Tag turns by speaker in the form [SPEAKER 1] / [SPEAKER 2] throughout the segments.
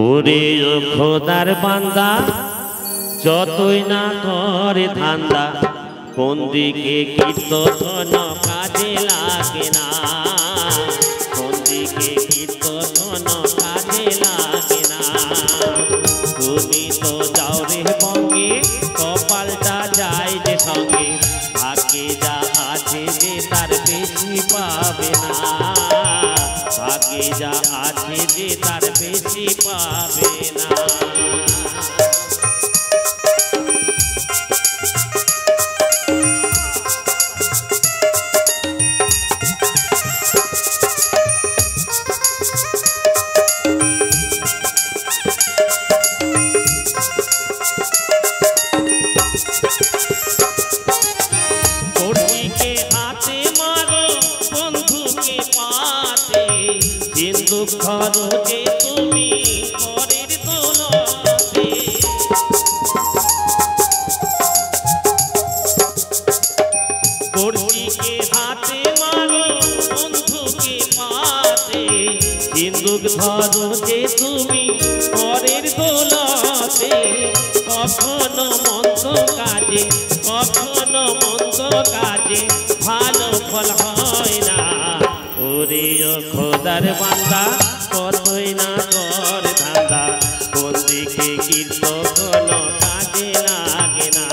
[SPEAKER 1] ওরে খোদার বান্দা যতই না করে ধান্দা কোন দিকে কীর্তন কাজে লাগে না, কোন দিকে কীর্তন কাজে লাগে না। তুমি তো যাও রে বঙ্গে কপালটা যায় যে সঙ্গে, ভাগ্যে যা আছে যে তার বেশি পাবে না, ভাগ্যে যা আছে যে তার বেশি পাবে না। খরচে তুমি পরের দৌলতে, কর্মীকে হাতে মারো বন্ধুকে পাতে, সিন্দুক ধরো যে তুমি পরের দৌলতে। কখনো মন্দ কাজে কখনো মন্দ কাজে ভালো ফল হয় না। ওরে খোদার বান্দা কতই না কর ধান্দা, কোন দিকে কীর্তন কাজে লাগে না।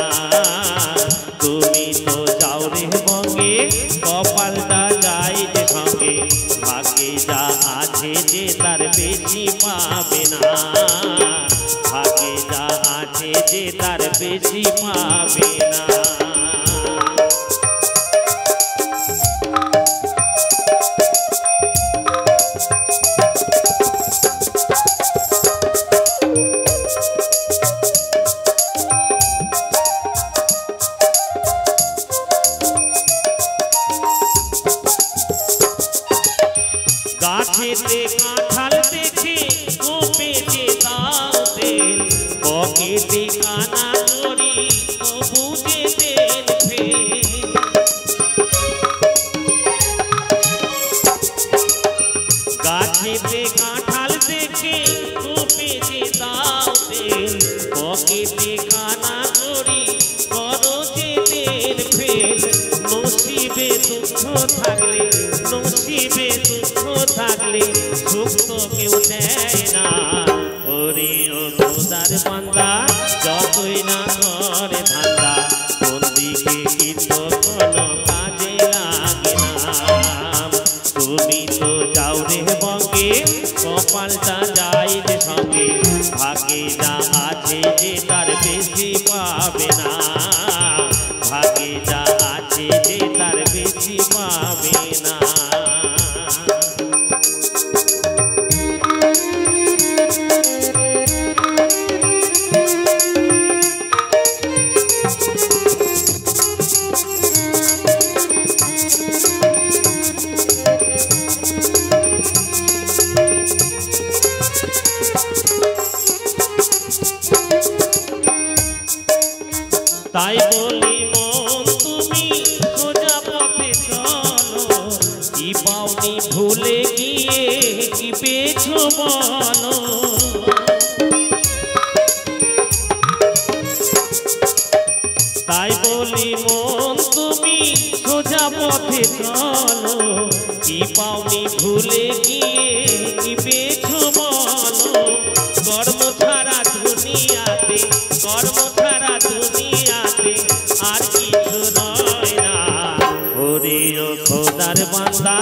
[SPEAKER 1] তুমি তো যাও রে বঙ্গে কপালটা যায় যে সঙ্গে, ভাগ্যে যা আছে যে তার বেশি পাবে না, ভাগ্যে যা আছে যে তার বেশি পাবে না। গাছেতে কাঁঠাল দেখে কোপেতে দাও তেল, পকেটে কানা করি বুঝে তেল ফেল। গাছেতে কাঁঠাল দেখে কোপেতে দাও তেল, পকেটে কানা করি করো যে তেল ফেল। নসিবে দুঃখ থাকলে নসিবে দুঃখ থাকলে সুখ তো কেউ দেয় না। ওরে খোদার বান্দা যতই না করে ধান্দা, কোন দিকে কীর্তন কাজে লাগে না। তুমি তো যাও রে বঙ্গে কপালটা যায় যে সঙ্গে, ভাগ্যে যা আছে যে তার বেশি পাবে না, ভাগ্যে যা আছে যে তার বেশি পাবে না। তাই বলি মন তুমি সোজা পথে চলো, কি পাওনি ভুলে গিয়ে কি পেয়েছো বলো। তাই বলি মন তুমি সোজা পথে চলো, কি পাওনি ভুলে গিয়ে কি পেয়েছো বলো। কর্ম ছাড়া দুনিয়াতে কর্ম ছাড়া দুনিয়াতে আর কিছু নয় না। ওরে খোদার বান্দা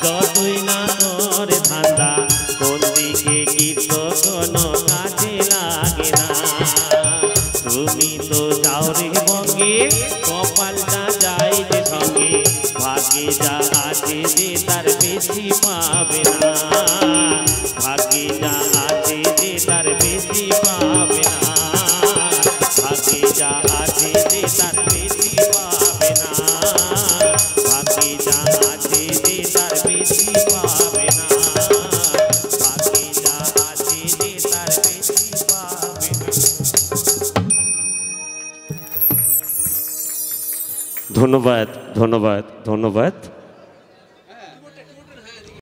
[SPEAKER 1] যতই না করে ধান্দা, কোন দিকে কীর্তন কাজে লাগে না। তুমি তো যাও রে বঙ্গে কপালটা যায় যে সঙ্গে, ভাগ্যে যা আছে যে তার বেশি পাবে না, ভাগ্যে যা আছে যে তার বেশি পাবে না, ভাগ্যে যা আছে যে তার বেশি পাবে না, ভাগ্যে যা আছে যে তার বেশি পাবে না, ভাগ্যে যা আছে যে তার বেশি পাবে না। ধন্যবাদ ধন্যবাদ ধন্যবাদ।